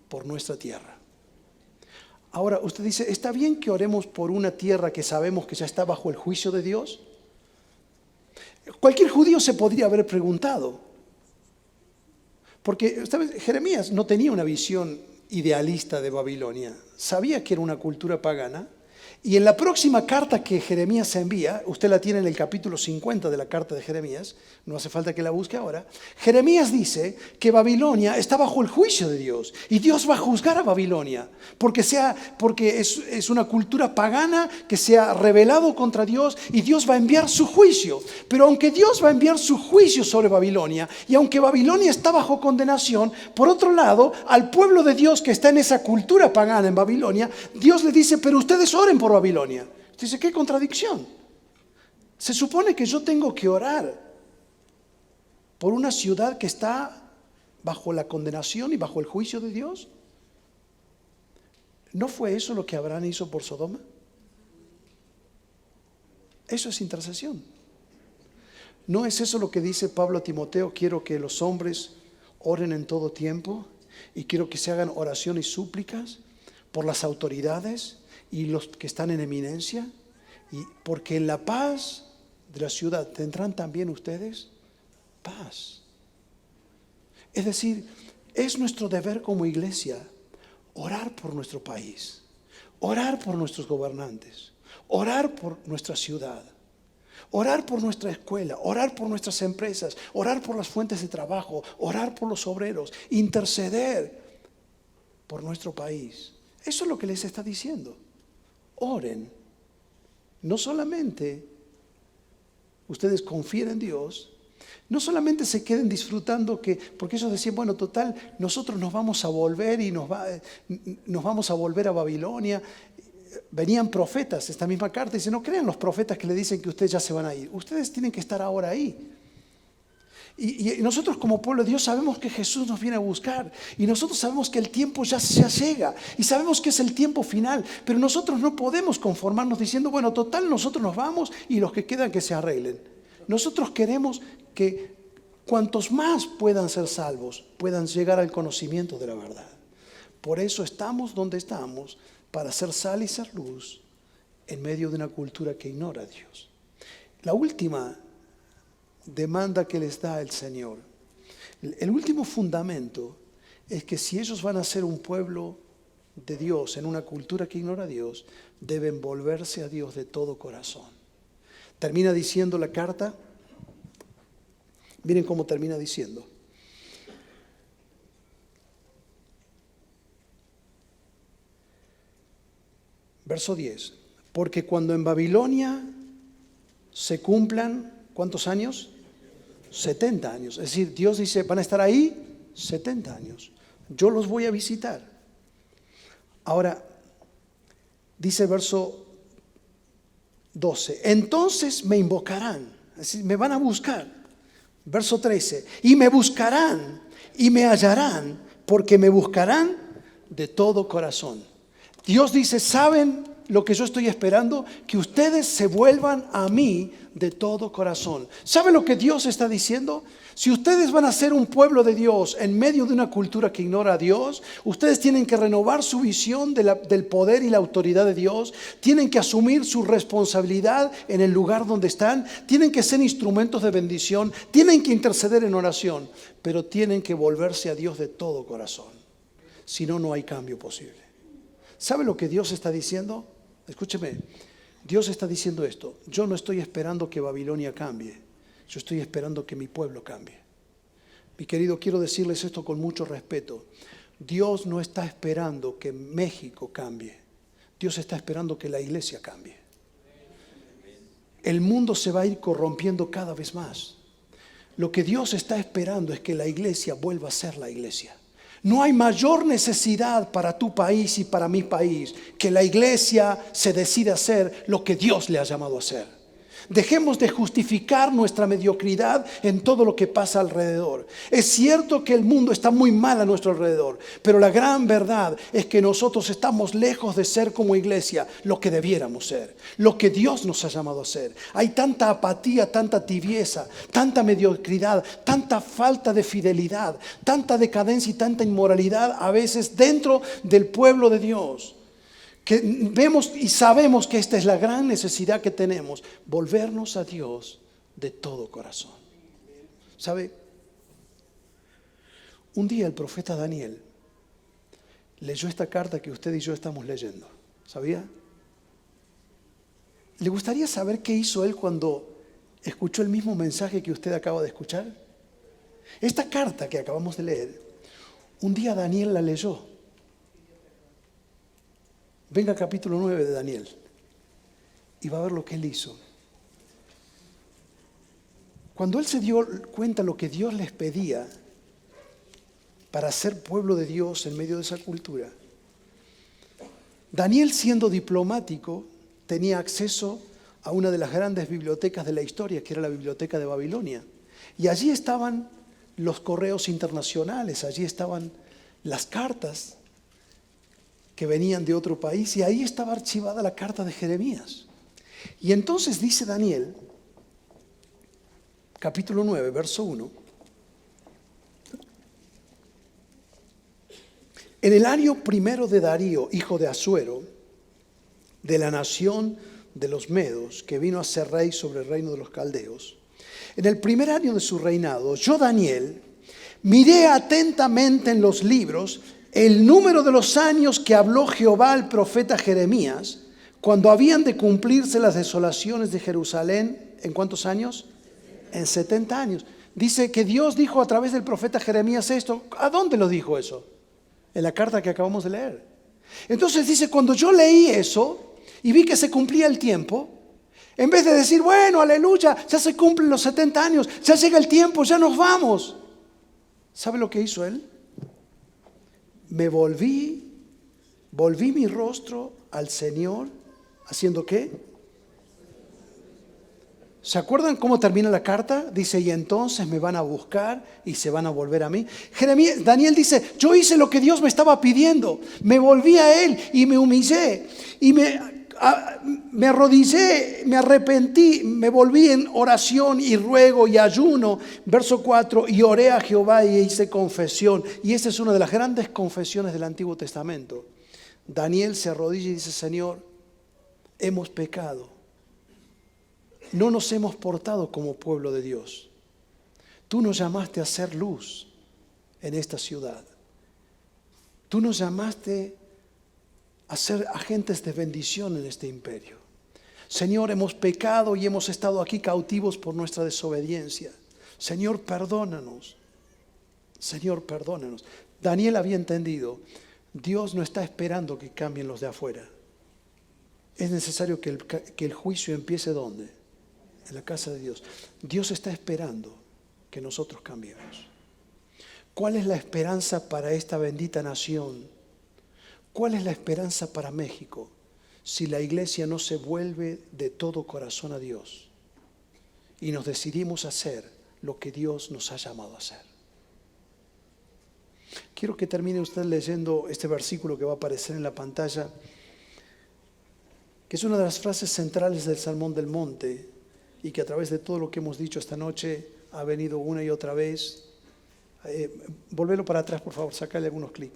por nuestra tierra. Ahora, usted dice, ¿está bien que oremos por una tierra que sabemos que ya está bajo el juicio de Dios? Cualquier judío se podría haber preguntado, porque Jeremías no tenía una visión idealista de Babilonia, sabía que era una cultura pagana. Y en la próxima carta que Jeremías envía, usted la tiene en el capítulo 50 de la carta de Jeremías, no hace falta que la busque ahora. Jeremías dice que Babilonia está bajo el juicio de Dios y Dios va a juzgar a Babilonia porque es una cultura pagana que se ha rebelado contra Dios y Dios va a enviar su juicio. Pero aunque Dios va a enviar su juicio sobre Babilonia y aunque Babilonia está bajo condenación, por otro lado, al pueblo de Dios que está en esa cultura pagana en Babilonia, Dios le dice, pero ustedes oren por Babilonia. Usted dice, ¿qué contradicción? Se supone que yo tengo que orar por una ciudad que está bajo la condenación y bajo el juicio de Dios. ¿No fue eso lo que Abraham hizo por Sodoma? Eso es intercesión. ¿No es eso lo que dice Pablo a Timoteo? Quiero que los hombres oren en todo tiempo y quiero que se hagan oraciones y súplicas por las autoridades y los que están en eminencia, y porque en la paz de la ciudad tendrán también ustedes paz. Es decir, es nuestro deber como iglesia orar por nuestro país, orar por nuestros gobernantes, orar por nuestra ciudad, orar por nuestra escuela, orar por nuestras empresas, orar por las fuentes de trabajo, orar por los obreros, interceder por nuestro país. Eso es lo que les está diciendo. Oren. No solamente ustedes confíen en Dios, no solamente se queden disfrutando porque ellos decían, bueno, total, nosotros nos vamos a volver y nos vamos a volver a Babilonia. Venían profetas, esta misma carta dice, no crean los profetas que le dicen que ustedes ya se van a ir. Ustedes tienen que estar ahora ahí. Y nosotros como pueblo de Dios sabemos que Jesús nos viene a buscar y nosotros sabemos que el tiempo ya llega y sabemos que es el tiempo final, pero nosotros no podemos conformarnos diciendo, bueno, total, nosotros nos vamos y los que quedan que se arreglen. Nosotros queremos que cuantos más puedan ser salvos, puedan llegar al conocimiento de la verdad. Por eso estamos donde estamos, para ser sal y ser luz en medio de una cultura que ignora a Dios. La última demanda que les da el Señor, el último fundamento es que si ellos van a ser un pueblo de Dios en una cultura que ignora a Dios, deben volverse a Dios de todo corazón. Termina diciendo la carta, miren cómo termina diciendo. Verso 10, porque cuando en Babilonia se cumplan, ¿cuántos años? 70 años. Es decir, Dios dice, van a estar ahí 70 años. Yo los voy a visitar. Ahora, dice verso 12, entonces me invocarán, es decir, me van a buscar. Verso 13, y me buscarán y me hallarán, porque me buscarán de todo corazón. Dios dice, ¿saben lo que yo estoy esperando? Que ustedes se vuelvan a mí de todo corazón. ¿Saben lo que Dios está diciendo? Si ustedes van a ser un pueblo de Dios en medio de una cultura que ignora a Dios, ustedes tienen que renovar su visión del poder y la autoridad de Dios, tienen que asumir su responsabilidad en el lugar donde están, tienen que ser instrumentos de bendición, tienen que interceder en oración, pero tienen que volverse a Dios de todo corazón. Si no, no hay cambio posible. ¿Sabe lo que Dios está diciendo? Escúcheme, Dios está diciendo esto: yo no estoy esperando que Babilonia cambie, yo estoy esperando que mi pueblo cambie. Mi querido, quiero decirles esto con mucho respeto. Dios no está esperando que México cambie, Dios está esperando que la iglesia cambie. El mundo se va a ir corrompiendo cada vez más. Lo que Dios está esperando es que la iglesia vuelva a ser la iglesia. No hay mayor necesidad para tu país y para mi país que la iglesia se decida a hacer lo que Dios le ha llamado a hacer. Dejemos de justificar nuestra mediocridad en todo lo que pasa alrededor. Es cierto que el mundo está muy mal a nuestro alrededor, pero la gran verdad es que nosotros estamos lejos de ser como iglesia lo que debiéramos ser, lo que Dios nos ha llamado a ser. Hay tanta apatía, tanta tibieza, tanta mediocridad, tanta falta de fidelidad, tanta decadencia y tanta inmoralidad a veces dentro del pueblo de Dios, que vemos y sabemos que esta es la gran necesidad que tenemos, volvernos a Dios de todo corazón. ¿Sabe? Un día el profeta Daniel leyó esta carta que usted y yo estamos leyendo. ¿Sabía? ¿Le gustaría saber qué hizo él cuando escuchó el mismo mensaje que usted acaba de escuchar? Esta carta que acabamos de leer, un día Daniel la leyó. Venga al capítulo 9 de Daniel y va a ver lo que él hizo. Cuando él se dio cuenta de lo que Dios les pedía para ser pueblo de Dios en medio de esa cultura, Daniel, siendo diplomático, tenía acceso a una de las grandes bibliotecas de la historia, que era la biblioteca de Babilonia. Y allí estaban los correos internacionales, allí estaban las cartas que venían de otro país, y ahí estaba archivada la carta de Jeremías. Y entonces dice Daniel, capítulo 9, verso 1, en el año primero de Darío, hijo de Asuero, de la nación de los Medos, que vino a ser rey sobre el reino de los caldeos, en el primer año de su reinado, yo, Daniel, miré atentamente en los libros el número de los años que habló Jehová al profeta Jeremías, cuando habían de cumplirse las desolaciones de Jerusalén. ¿En cuántos años? En 70 años. Dice que Dios dijo a través del profeta Jeremías esto. ¿A dónde lo dijo eso? En la carta que acabamos de leer. Entonces dice, cuando yo leí eso y vi que se cumplía el tiempo, en vez de decir, bueno, aleluya, ya se cumplen los 70 años, ya llega el tiempo, ya nos vamos. ¿Sabe lo que hizo él? Me volví mi rostro al Señor, ¿haciendo qué? ¿Se acuerdan cómo termina la carta? Dice, y entonces me van a buscar y se van a volver a mí. Daniel dice, yo hice lo que Dios me estaba pidiendo. Me volví a Él y me humillé y me arrodillé, me arrepentí, me volví en oración y ruego y ayuno. Verso 4, y oré a Jehová y hice confesión. Y esta es una de las grandes confesiones del Antiguo Testamento. Daniel se arrodilla y dice, Señor, hemos pecado. No nos hemos portado como pueblo de Dios. Tú nos llamaste a ser luz en esta ciudad. Tú nos llamaste a ser agentes de bendición en este imperio. Señor, hemos pecado y hemos estado aquí cautivos por nuestra desobediencia. Señor, perdónanos. Señor, perdónanos. Daniel había entendido, Dios no está esperando que cambien los de afuera. Es necesario que el juicio empiece ¿dónde? En la casa de Dios. Dios está esperando que nosotros cambiemos. ¿Cuál es la esperanza para esta bendita nación? ¿Cuál es la esperanza para México si la iglesia no se vuelve de todo corazón a Dios y nos decidimos a hacer lo que Dios nos ha llamado a hacer? Quiero que termine usted leyendo este versículo que va a aparecer en la pantalla, que es una de las frases centrales del Sermón del Monte y que a través de todo lo que hemos dicho esta noche ha venido una y otra vez. Volvelo para atrás, por favor, sacale algunos clics.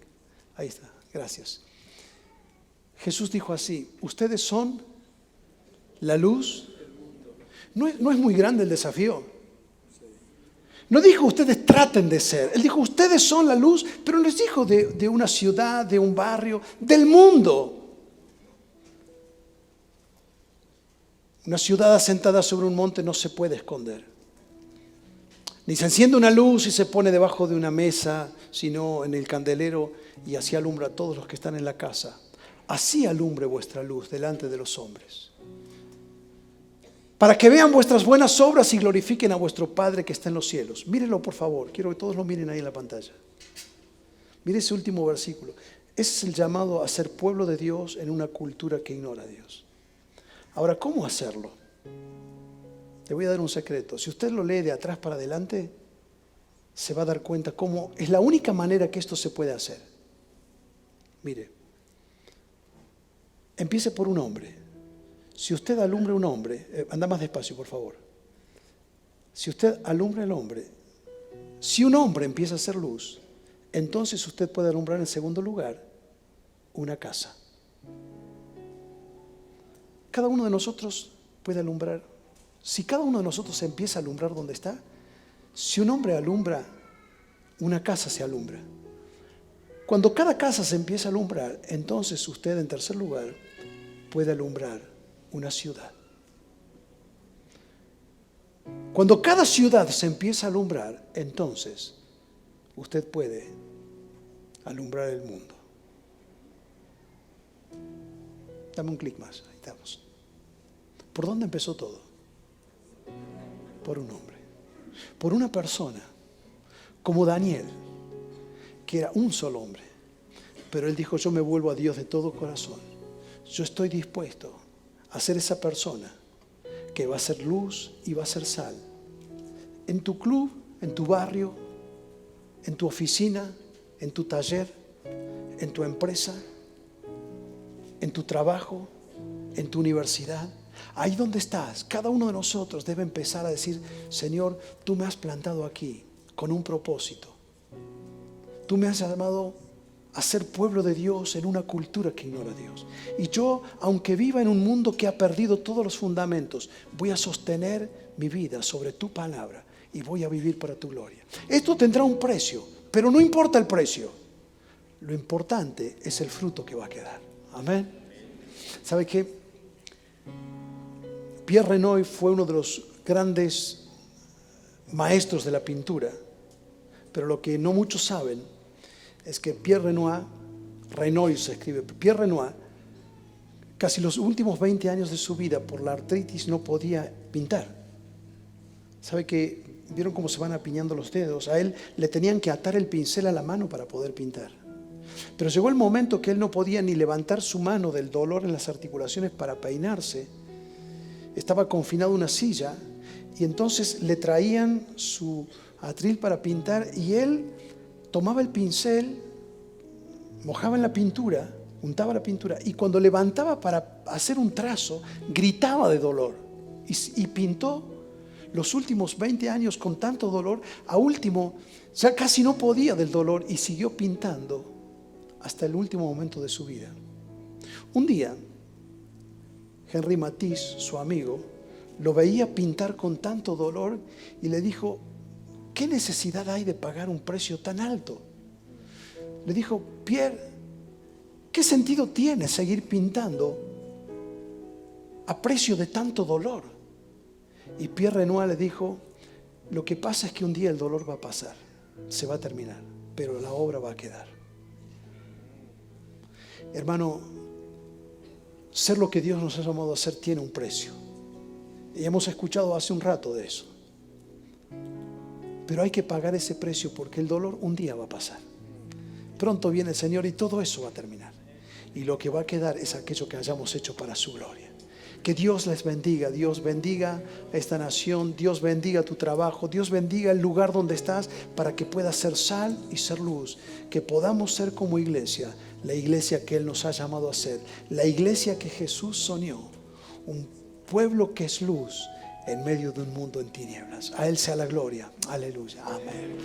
Ahí está, gracias. Jesús dijo así, ustedes son la luz. No es muy grande el desafío. No dijo ustedes traten de ser. Él dijo ustedes son la luz, pero no les dijo de una ciudad, de un barrio, del mundo. Una ciudad asentada sobre un monte no se puede esconder. Ni se enciende una luz y se pone debajo de una mesa, sino en el candelero y así alumbra a todos los que están en la casa. Así alumbre vuestra luz delante de los hombres, para que vean vuestras buenas obras y glorifiquen a vuestro Padre que está en los cielos. Mírenlo, por favor. Quiero que todos lo miren ahí en la pantalla. Mire ese último versículo. Ese es el llamado a ser pueblo de Dios en una cultura que ignora a Dios. Ahora, ¿cómo hacerlo? Le voy a dar un secreto. Si usted lo lee de atrás para adelante, se va a dar cuenta cómo es la única manera que esto se puede hacer. Mire, empiece por un hombre. Si usted alumbra un hombre, anda más despacio, por favor. Si usted alumbra el hombre, si un hombre empieza a hacer luz, entonces usted puede alumbrar en segundo lugar una casa. Cada uno de nosotros puede alumbrar. Si cada uno de nosotros empieza a alumbrar donde está, si un hombre alumbra, una casa se alumbra. Cuando cada casa se empieza a alumbrar, entonces usted en tercer lugar puede alumbrar una ciudad. Cuando cada ciudad se empieza a alumbrar, entonces usted puede alumbrar el mundo. Dame un clic más, ahí estamos. ¿Por dónde empezó todo? Por un hombre, por una persona como Daniel, que era un solo hombre, pero él dijo: yo me vuelvo a Dios de todo corazón. Yo estoy dispuesto a ser esa persona que va a ser luz y va a ser sal. En tu club, en tu barrio, en tu oficina, en tu taller, en tu empresa, en tu trabajo, en tu universidad. Ahí donde estás, cada uno de nosotros debe empezar a decir: Señor, tú me has plantado aquí con un propósito. Tú me has llamado a ser pueblo de Dios en una cultura que ignora a Dios. Y yo, aunque viva en un mundo que ha perdido todos los fundamentos, voy a sostener mi vida sobre tu palabra y voy a vivir para tu gloria. Esto tendrá un precio, pero no importa el precio. Lo importante es el fruto que va a quedar. Amén. ¿Sabe qué? Pierre Renoir fue uno de los grandes maestros de la pintura, pero lo que no muchos saben es que Pierre Renoir se escribe, Pierre Renoir, casi los últimos 20 años de su vida por la artritis no podía pintar. ¿Sabe que vieron cómo se van apiñando los dedos? A él le tenían que atar el pincel a la mano para poder pintar. Pero llegó el momento que él no podía ni levantar su mano del dolor en las articulaciones para peinarse. Estaba confinado a una silla y entonces le traían su atril para pintar y él tomaba el pincel, mojaba en la pintura, untaba la pintura y cuando levantaba para hacer un trazo, gritaba de dolor y pintó los últimos 20 años con tanto dolor. A último ya casi no podía del dolor y siguió pintando hasta el último momento de su vida. Un día Henri Matisse, su amigo, lo veía pintar con tanto dolor y le dijo: ¿qué necesidad hay de pagar un precio tan alto? Le dijo: Pierre, ¿qué sentido tiene seguir pintando a precio de tanto dolor? Y Pierre Renoir le dijo: lo que pasa es que un día el dolor va a pasar, se va a terminar, pero la obra va a quedar. Hermano, ser lo que Dios nos ha llamado a ser tiene un precio. Y hemos escuchado hace un rato de eso. Pero hay que pagar ese precio porque el dolor un día va a pasar. Pronto viene el Señor y todo eso va a terminar. Y lo que va a quedar es aquello que hayamos hecho para su gloria. Que Dios les bendiga. Dios bendiga a esta nación. Dios bendiga tu trabajo. Dios bendiga el lugar donde estás para que puedas ser sal y ser luz. Que podamos ser como iglesia, la iglesia que Él nos ha llamado a ser. La iglesia que Jesús soñó. Un pueblo que es luz en medio de un mundo en tinieblas. A Él sea la gloria. Aleluya. Amén.